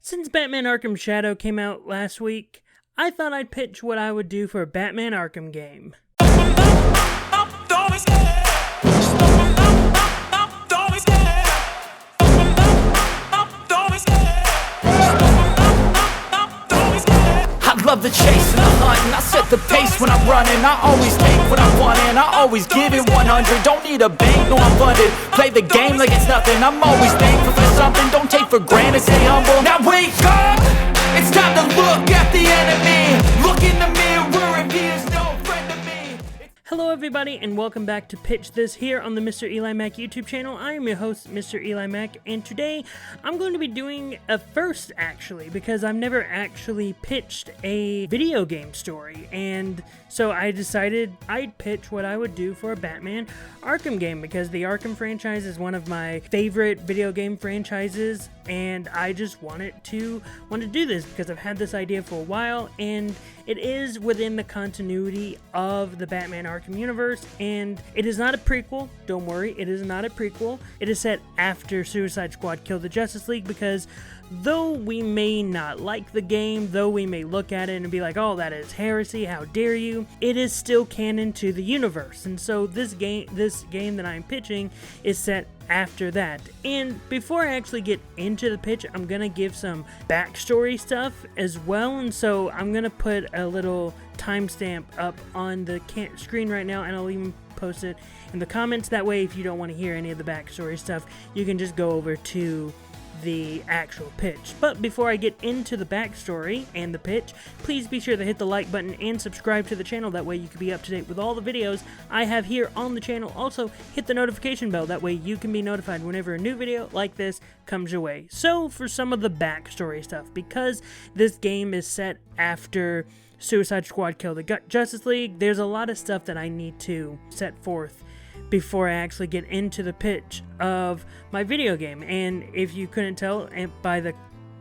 Since Batman Arkham Shadow came out last week, I thought I'd pitch what I would do for a Batman Arkham game. I love the chase and the hunt, and I set the pace when I'm running. I always take what I want and I always give it 100. Don't need a bank, no I'm funded. Play the game like it's nothing. I'm always thankful for something. Don't take for granted, stay humble. Now wake up, it's time to look at the enemy. Look in the mirror and he is no friend to me. Hello everybody and welcome back to Pitch This here on the MrEliMac YouTube channel. I am your host, MrEliMac, and today I'm going to be doing a first actually, because I've never actually pitched a video game story, and so I decided I'd pitch what I would do for a Batman Arkham game, because the Arkham franchise is one of my favorite video game franchises, and I just wanted to do this because I've had this idea for a while, and it is within the continuity of the Batman Arkham Universe, and it is not a prequel. Don't worry, it is not a prequel. It is set after Suicide Squad killed the Justice League, because though we may not like the game, though we may look at it and be like, oh, that is heresy, how dare you, it is still canon to the universe. And so this game that I'm pitching is set after that. And before I actually get into the pitch, I'm gonna give some backstory stuff as well, and so I'm gonna put a little timestamp up on the screen right now, and I'll even post it in the comments. That way, if you don't want to hear any of the backstory stuff, you can just go over to the actual pitch. But before I get into the backstory and the pitch, please be sure to hit the like button and subscribe to the channel. That way you can be up to date with all the videos I have here on the channel. Also, hit the notification bell. That way you can be notified whenever a new video like this comes your way. So for some of the backstory stuff, because this game is set after Suicide Squad killed the Justice League, there's a lot of stuff that I need to set forth before I actually get into the pitch of my video game. And if you couldn't tell by the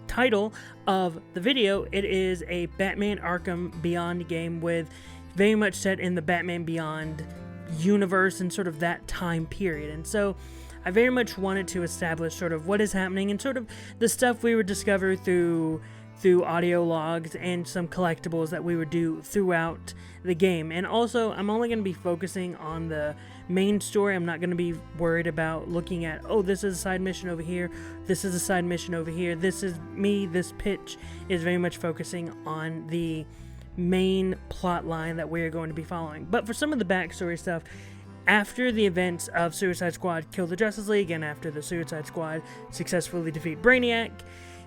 title of the video, it is a Batman Arkham Beyond game, with very much set in the Batman Beyond universe and sort of that time period. And so I very much wanted to establish sort of what is happening and sort of the stuff we would discover through audio logs and some collectibles that we would do throughout the game. And also, I'm only going to be focusing on the main story. I'm not going to be worried about looking at, oh, this is a side mission over here, this is a side mission over here. This pitch is very much focusing on the main plot line that we're going to be following. But for some of the backstory stuff, after the events of Suicide Squad kill the Justice League, and after the Suicide Squad successfully defeat Brainiac,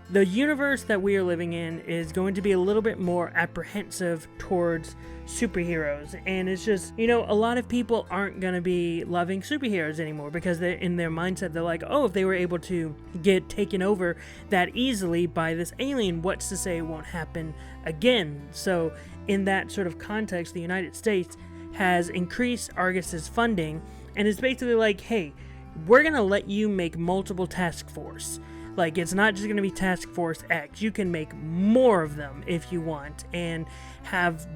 the universe that we are living in is going to be a little bit more apprehensive towards superheroes. And it's just, a lot of people aren't going to be loving superheroes anymore, because they're in their mindset, they're like, oh, if they were able to get taken over that easily by this alien, what's to say it won't happen again? So in that sort of context, the United States has increased Argus's funding, and it's basically like, hey, we're going to let you make multiple task force. Like, it's not just going to be Task Force X. You can make more of them if you want, and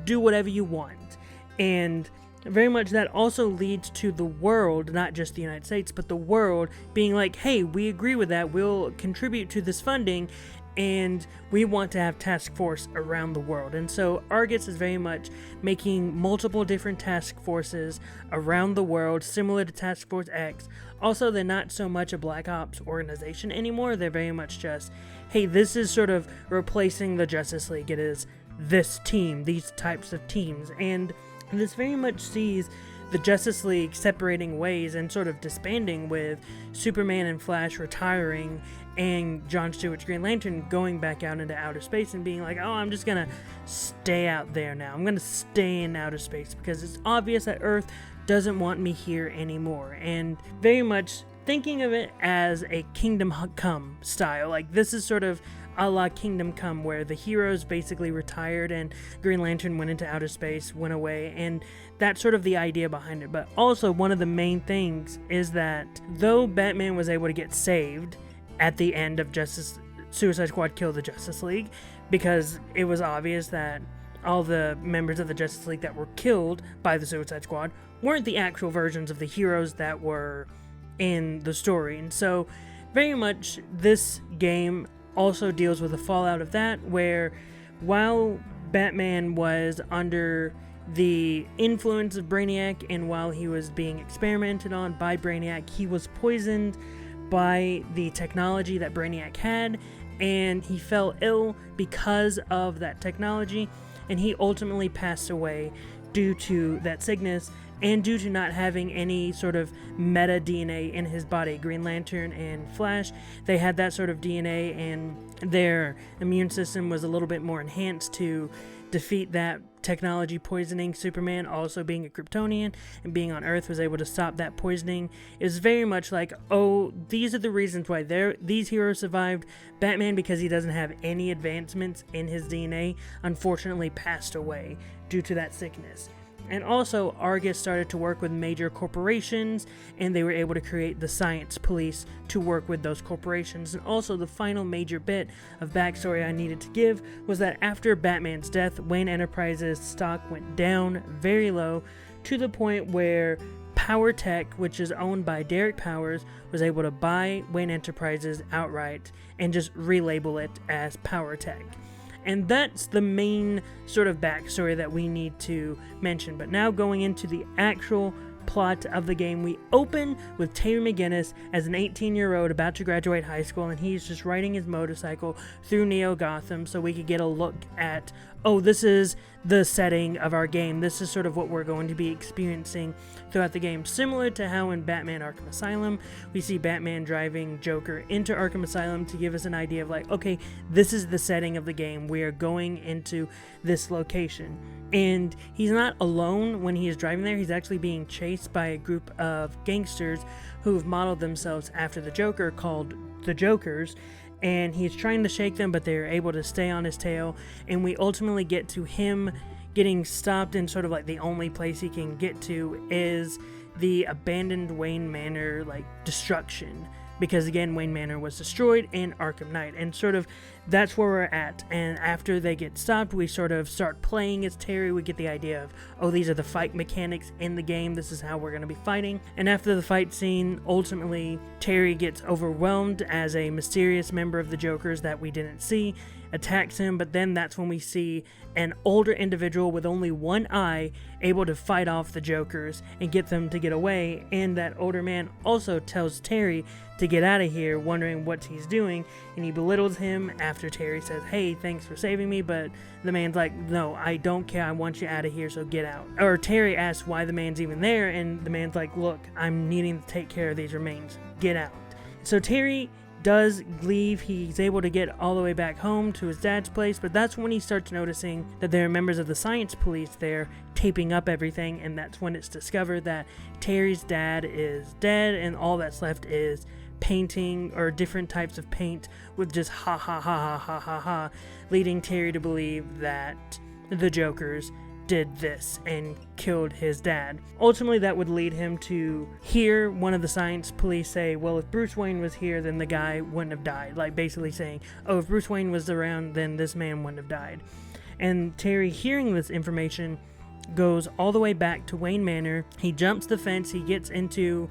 do whatever you want. And very much that also leads to the world, not just the United States, but the world being like, hey, we agree with that. We'll contribute to this funding, and we want to have task force around the world. And so Argus is very much making multiple different task forces around the world, similar to Task Force X. Also, they're not so much a Black Ops organization anymore. They're very much just, hey, this is sort of replacing the Justice League. It is this team, these types of teams. And this very much sees the Justice League separating ways and sort of disbanding, with Superman and Flash retiring, and John Stewart's Green Lantern going back out into outer space and being like, oh, I'm just gonna stay out there now. I'm gonna stay in outer space because it's obvious that Earth doesn't want me here anymore. And very much thinking of it as a Kingdom Come style. Like, this is sort of a la Kingdom Come, where the heroes basically retired and Green Lantern went into outer space, went away, and that's sort of the idea behind it. But also, one of the main things is that though Batman was able to get saved at the end of Suicide Squad killed the Justice League, because it was obvious that all the members of the Justice League that were killed by the Suicide Squad weren't the actual versions of the heroes that were in the story. And so very much this game also deals with the fallout of that, where while Batman was under the influence of Brainiac and while he was being experimented on by Brainiac, he was poisoned by the technology that Brainiac had, and he fell ill because of that technology, and he ultimately passed away due to that sickness and due to not having any sort of meta DNA in his body. Green Lantern and Flash, they had that sort of DNA, and their immune system was a little bit more enhanced to defeat that technology poisoning. Superman, also being a Kryptonian and being on Earth, was able to stop that poisoning. It was very much like, oh, these are the reasons why these heroes survived. Batman, because he doesn't have any advancements in his DNA, unfortunately passed away due to that sickness. And also, Argus started to work with major corporations, and they were able to create the Science Police to work with those corporations. And also, the final major bit of backstory I needed to give was that after Batman's death, Wayne Enterprises' stock went down very low, to the point where Power Tech, which is owned by Derek Powers, was able to buy Wayne Enterprises outright and just relabel it as Power Tech. And that's the main sort of backstory that we need to mention. But now going into the actual plot of the game, we open with Terry McGinnis as an 18-year-old about to graduate high school, and he's just riding his motorcycle through Neo Gotham, so we could get a look at, oh, this is the setting of our game. This is sort of what we're going to be experiencing throughout the game. Similar to how in Batman Arkham Asylum, we see Batman driving Joker into Arkham Asylum to give us an idea of like, okay, this is the setting of the game. We are going into this location. And he's not alone when he is driving there. He's actually being chased by a group of gangsters who have modeled themselves after the Joker, called the Jokers. And he's trying to shake them, but they're able to stay on his tail. And we ultimately get to him getting stopped, in sort of like the only place he can get to is the abandoned Wayne Manor, like, destruction. Because again, Wayne Manor was destroyed in Arkham Knight, and sort of that's where we're at. And after they get stopped, we sort of start playing as Terry. We get the idea of, oh, these are the fight mechanics in the game. This is how we're going to be fighting. And after the fight scene, ultimately, Terry gets overwhelmed as a mysterious member of the Jokers that we didn't see attacks him, but then that's when we see an older individual with only one eye able to fight off the Jokers and get them to get away. And that older man also tells Terry to get out of here, wondering what he's doing, and he belittles him after Terry says, hey, thanks for saving me, but the man's like, no, I don't care, I want you out of here, so get out. Or Terry asks why the man's even there, and the man's like, look, I'm needing to take care of these remains, get out. So Terry does leave. He's able to get all the way back home to his dad's place, but that's when he starts noticing that there are members of the Science Police there taping up everything, and that's when it's discovered that Terry's dad is dead, and all that's left is painting, or different types of paint with just ha ha ha ha ha ha ha, leading Terry to believe that the Jokers did this and killed his dad. Ultimately, that would lead him to hear one of the Science Police say, well, if Bruce Wayne was here, then the guy wouldn't have died. Like, basically saying, oh, if Bruce Wayne was around, then this man wouldn't have died. And Terry, hearing this information, goes all the way back to Wayne Manor. He jumps the fence, he gets into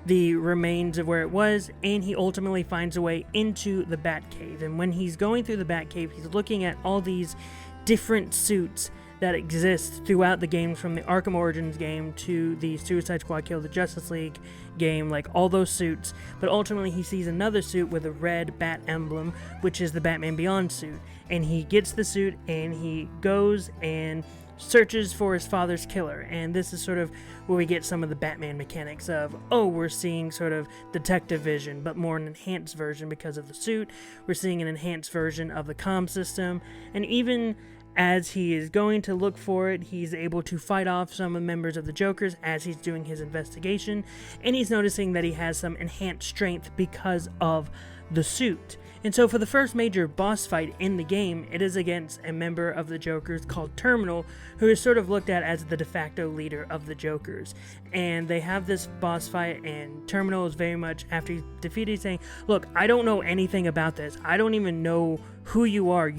the remains of where it was, and he ultimately finds a way into the Batcave. And when he's going through the Batcave, he's looking at all these different suits that exists throughout the games, from the Arkham Origins game to the Suicide Squad Kill the Justice League game, like all those suits. But ultimately he sees another suit with a red bat emblem, which is the Batman Beyond suit, and he gets the suit and he goes and searches for his father's killer. And this is sort of where we get some of the Batman mechanics of, oh, we're seeing sort of detective vision, but more an enhanced version because of the suit. We're seeing an enhanced version of the comm system, and even as he is going to look for it, he's able to fight off some of the members of the Jokers as he's doing his investigation, and he's noticing that he has some enhanced strength because of the suit. And so for the first major boss fight in the game, it is against a member of the Jokers called Terminal, who is sort of looked at as the de facto leader of the Jokers. And they have this boss fight, and Terminal is very much, after he's defeated, saying, look, I don't know anything about this. I don't even know who you are.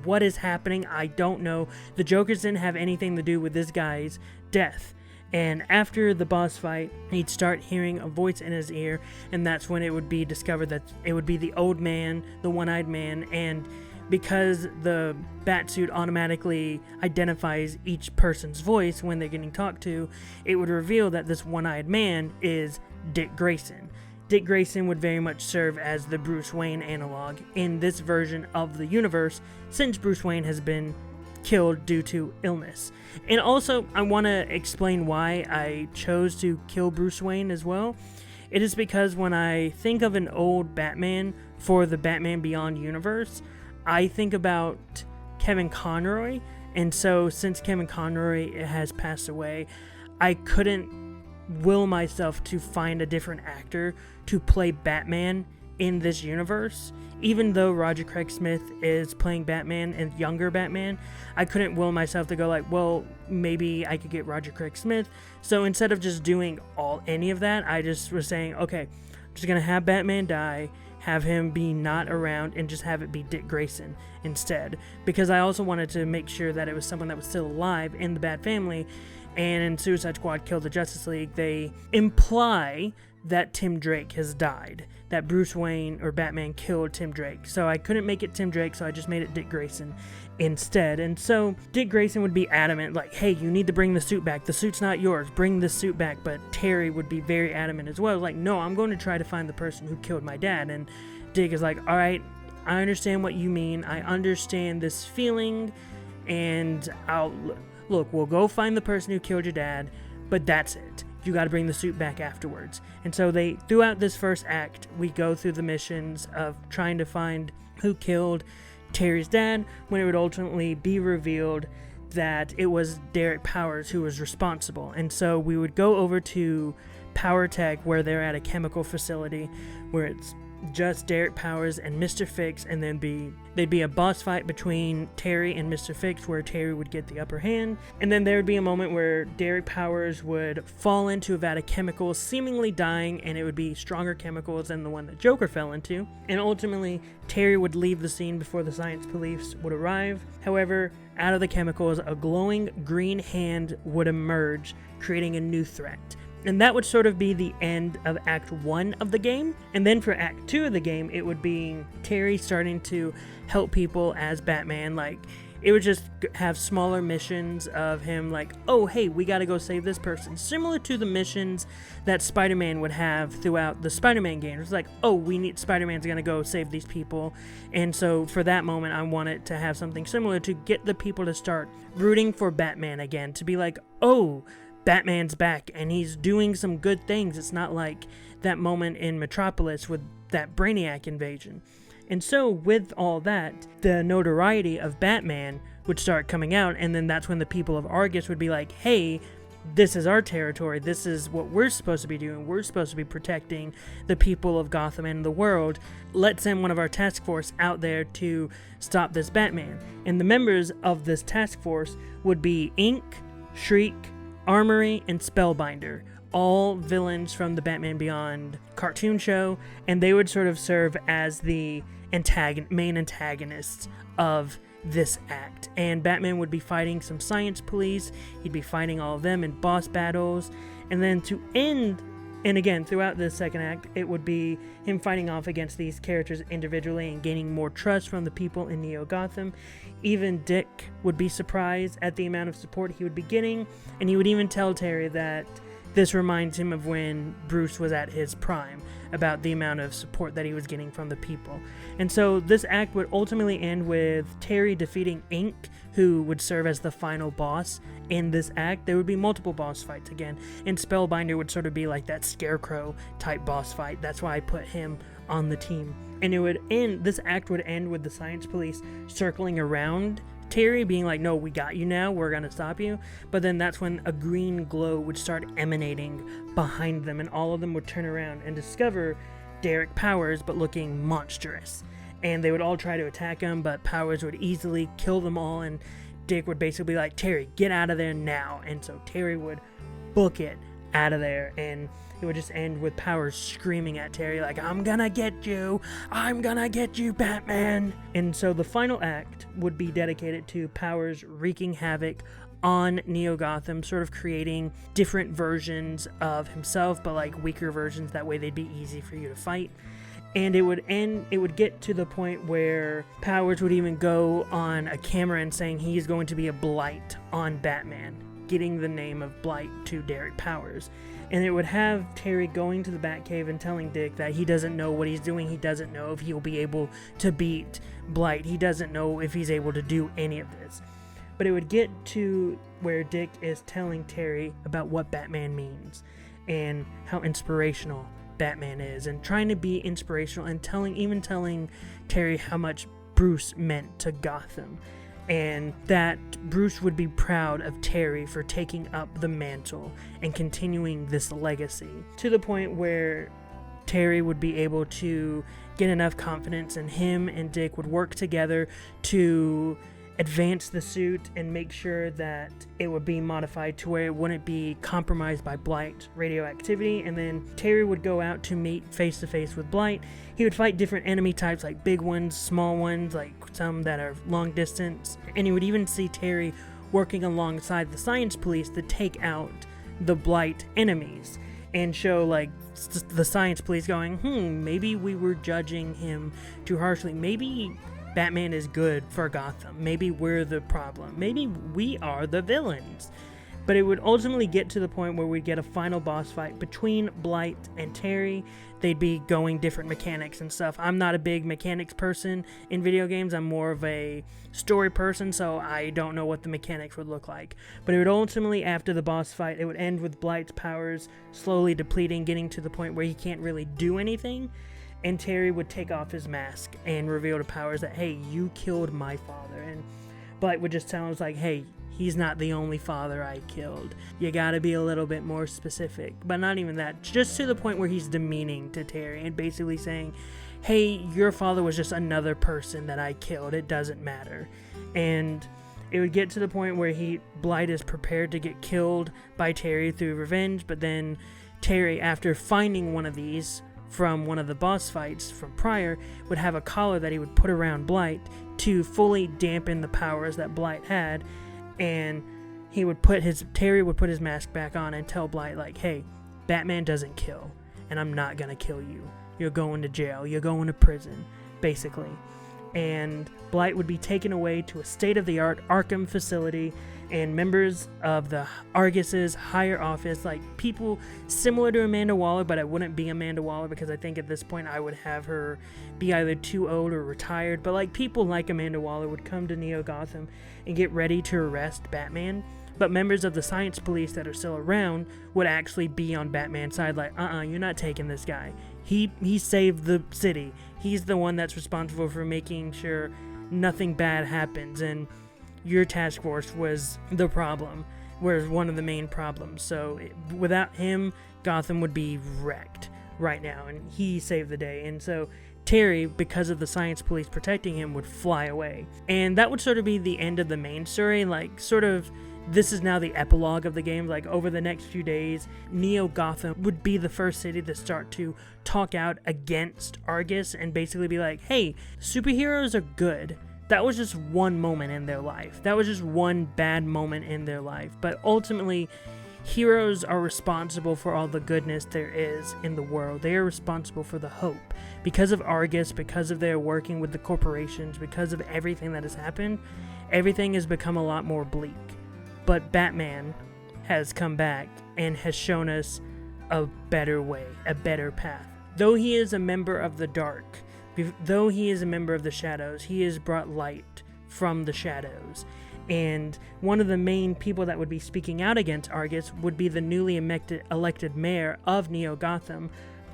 What is happening? I don't know. The Jokers didn't have anything to do with this guy's death. And after the boss fight, he'd start hearing a voice in his ear, and that's when it would be discovered that it would be the old man, the one-eyed man, and because the Batsuit automatically identifies each person's voice when they're getting talked to, it would reveal that this one-eyed man is Dick Grayson. Dick Grayson would very much serve as the Bruce Wayne analog in this version of the universe, since Bruce Wayne has been killed due to illness. And also, I want to explain why I chose to kill Bruce Wayne as well. It is because when I think of an old Batman for the Batman Beyond universe, I think about Kevin Conroy, and so since Kevin Conroy has passed away, I couldn't will myself to find a different actor to play Batman in this universe. Even though Roger Craig Smith is playing Batman and younger Batman, I couldn't will myself to go like, well, maybe I could get Roger Craig Smith. So instead of just doing any of that, I just was saying, okay, I'm just gonna have Batman die, have him be not around, and just have it be Dick Grayson instead. Because I also wanted to make sure that it was someone that was still alive in the Bat family. And in Suicide Squad Kill the Justice League, they imply that Tim Drake has died. That Bruce Wayne or Batman killed Tim Drake. So I couldn't make it Tim Drake, so I just made it Dick Grayson instead. And so Dick Grayson would be adamant, like, hey, you need to bring the suit back. The suit's not yours. Bring the suit back. But Terry would be very adamant as well. Like, no, I'm going to try to find the person who killed my dad. And Dick is like, all right, I understand what you mean. I understand this feeling. And look, we'll go find the person who killed your dad. But that's it. You got to bring the suit back afterwards. And so throughout this first act, we go through the missions of trying to find who killed Terry's dad, when it would ultimately be revealed that it was Derek Powers who was responsible. And so we would go over to Power Tech, where they're at a chemical facility where it's just Derek Powers and Mr. Fix, and then there'd be a boss fight between Terry and Mr. Fix where Terry would get the upper hand, and then there would be a moment where Derek Powers would fall into a vat of chemicals, seemingly dying, and it would be stronger chemicals than the one that Joker fell into, and ultimately Terry would leave the scene before the science police would arrive. However, out of the chemicals, a glowing green hand would emerge, creating a new threat. And that would sort of be the end of Act 1 of the game. And then for Act 2 of the game, it would be Terry starting to help people as Batman. Like, it would just have smaller missions of him like, oh, hey, we gotta go save this person. Similar to the missions that Spider-Man would have throughout the Spider-Man games. It's like, oh, Spider-Man's gonna go save these people. And so for that moment, I wanted to have something similar to get the people to start rooting for Batman again. To be like, oh, Batman's back and he's doing some good things. It's not like that moment in Metropolis with that Brainiac invasion. And so with all that, the notoriety of Batman would start coming out, and then that's when the people of Argus would be like, hey, this is our territory. This is what we're supposed to be doing. We're supposed to be protecting the people of Gotham and the world. Let's send one of our task force out there to stop this Batman. And the members of this task force would be Ink, Shriek, Armory, and Spellbinder, all villains from the Batman Beyond cartoon show, and they would sort of serve as the main antagonists of this act. And Batman would be fighting some science police, he'd be fighting all of them in boss battles, and then to end, and again, throughout the second act, it would be him fighting off against these characters individually and gaining more trust from the people in Neo Gotham. Even Dick would be surprised at the amount of support he would be getting, and he would even tell Terry that this reminds him of when Bruce was at his prime, about the amount of support that he was getting from the people. And so this act would ultimately end with Terry defeating Ink, who would serve as the final boss in this act. There would be multiple boss fights again, and Spellbinder would sort of be like that Scarecrow type boss fight. That's why I put him on the team. And this act would end with the science police circling around Terry, being like, no, we got you now, we're gonna stop you. But then that's when a green glow would start emanating behind them, and all of them would turn around and discover Derek Powers, but looking monstrous. And they would all try to attack him, but Powers would easily kill them all, and Dick would basically be like, Terry, get out of there now. And so Terry would book it out of there, and it would just end with Powers screaming at Terry like, I'm gonna get you, Batman. And so the final act would be dedicated to Powers wreaking havoc on Neo Gotham, sort of creating different versions of himself, but like weaker versions. That way they'd be easy for you to fight. And it would get to the point where Powers would even go on a camera and saying he's going to be a blight on Batman, getting the name of Blight to Derek Powers. And it would have Terry going to the Batcave and telling Dick that he doesn't know what he's doing. He doesn't know if he'll be able to beat Blight. He doesn't know if he's able to do any of this. But it would get to where Dick is telling Terry about what Batman means and how inspirational Batman is, and trying to be inspirational, and telling Terry how much Bruce meant to Gotham, and that Bruce would be proud of Terry for taking up the mantle and continuing this legacy, to the point where Terry would be able to get enough confidence, and him and Dick would work together to advance the suit and make sure that it would be modified to where it wouldn't be compromised by Blight radioactivity. And then Terry would go out to meet face to face with Blight. He would fight different enemy types, like big ones, small ones, like some that are long distance. And you would even see Terry working alongside the Science Police to take out the Blight enemies, and show like the Science Police going, maybe we were judging him too harshly. Maybe Batman is good for Gotham. Maybe we're the problem. Maybe we are the villains. But it would ultimately get to the point where we'd get a final boss fight between Blight and Terry. They'd be going different mechanics and stuff. I'm not a big mechanics person in video games. I'm more of a story person, so I don't know what the mechanics would look like. But it would ultimately, after the boss fight, it would end with Blight's powers slowly depleting, getting to the point where he can't really do anything. And Terry would take off his mask and reveal to Powers that, hey, you killed my father. And Blight would just tell him, like, hey, he's not the only father I killed. You gotta be a little bit more specific. But not even that, just to the point where he's demeaning to Terry and basically saying, hey, your father was just another person that I killed. It doesn't matter. And it would get to the point where Blight is prepared to get killed by Terry through revenge. But then Terry, after finding one of these from one of the boss fights from prior, would have a collar that he would put around Blight to fully dampen the powers that Blight had. And Terry would put his mask back on and tell Blight, like, hey, Batman doesn't kill, and I'm not gonna kill you. You're going to jail. You're going to prison, basically. And Blight would be taken away to a state-of-the-art Arkham facility, and members of the Argus's higher office, like people similar to Amanda Waller, but I wouldn't be Amanda Waller because I think at this point I would have her be either too old or retired, but like people like Amanda Waller would come to Neo Gotham and get ready to arrest Batman. But members of the Science Police that are still around would actually be on Batman's side, like, you're not taking this guy. He saved the city. He's the one that's responsible for making sure nothing bad happens, and your task force was the problem, was one of the main problems. So without him, Gotham would be wrecked right now, and he saved the day. And so Terry, because of the Science Police protecting him, would fly away. And that would sort of be the end of the main story, like sort of this is now the epilogue of the game. Like over the next few days, Neo Gotham would be the first city to start to talk out against Argus and basically be like, hey, superheroes are good. That was just one moment in their life. That was just one bad moment in their life. But ultimately, heroes are responsible for all the goodness there is in the world. They are responsible for the hope. Because of Argus, because of their working with the corporations, because of everything that has happened, everything has become a lot more bleak. But Batman has come back and has shown us a better way, a better path. Though he is a member of the dark, though he is a member of the shadows, he has brought light from the shadows. And one of the main people that would be speaking out against Argus would be the newly elected mayor of Neo Gotham,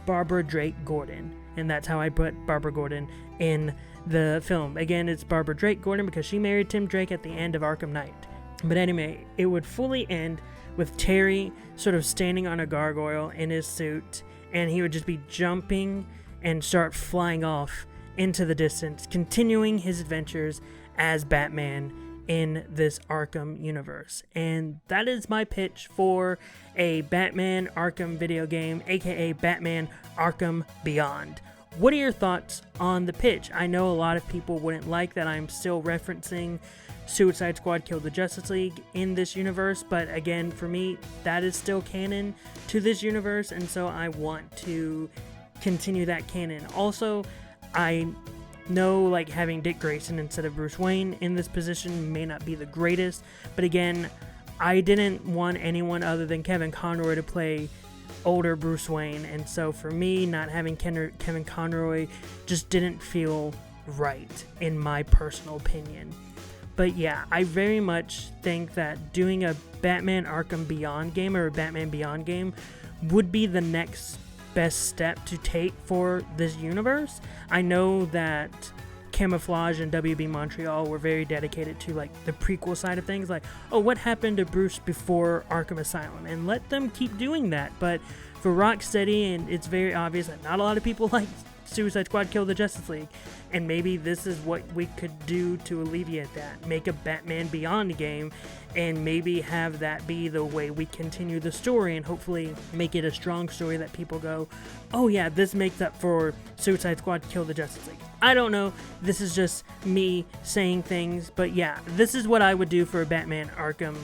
Barbara Drake Gordon. And that's how I put Barbara Gordon in the film. Again, it's Barbara Drake Gordon because she married Tim Drake at the end of Arkham Knight. But anyway, it would fully end with Terry sort of standing on a gargoyle in his suit, and he would just be jumping and start flying off into the distance, continuing his adventures as Batman in this Arkham universe. And that is my pitch for a Batman Arkham video game, aka Batman Arkham Beyond. what are your thoughts on the pitch? I know a lot of people wouldn't like that I'm still referencing Suicide Squad Killed the Justice League in this universe, but again, for me, that is still canon to this universe, and so I want to continue that canon. Also, I know like having Dick Grayson instead of Bruce Wayne in this position may not be the greatest, but again, I didn't want anyone other than Kevin Conroy to play older Bruce Wayne, and so for me, not having Kevin Conroy just didn't feel right in my personal opinion. But yeah, I very much think that doing a Batman Arkham Beyond game or a Batman Beyond game would be the next best step to take for this universe. I know that Camouflage and WB Montreal were very dedicated to like the prequel side of things, like, oh, what happened to Bruce before Arkham Asylum, and let them keep doing that. But for Rocksteady, and it's very obvious that not a lot of people like Suicide Squad Kill the Justice League, and maybe this is what we could do to alleviate that. Make a Batman Beyond game, and maybe have that be the way we continue the story, and hopefully make it a strong story that people go, oh yeah, this makes up for Suicide Squad Kill the Justice League. I don't know, this is just me saying things, but yeah, this is what I would do for a Batman Arkham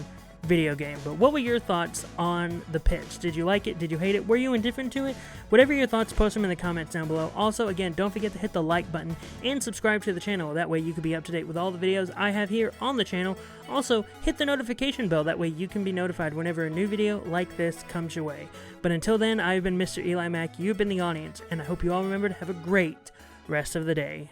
video game. But what were your thoughts on the pitch? Did you like it? Did you hate it? Were you indifferent to it? Whatever your thoughts, post them in the comments down below. Also, again, don't forget to hit the like button and subscribe to the channel. That way you can be up to date with all the videos I have here on the channel. Also, hit the notification bell. That way you can be notified whenever a new video like this comes your way. But until then, I've been Mr. EliMac. You've been the audience, and I hope you all remember to have a great rest of the day.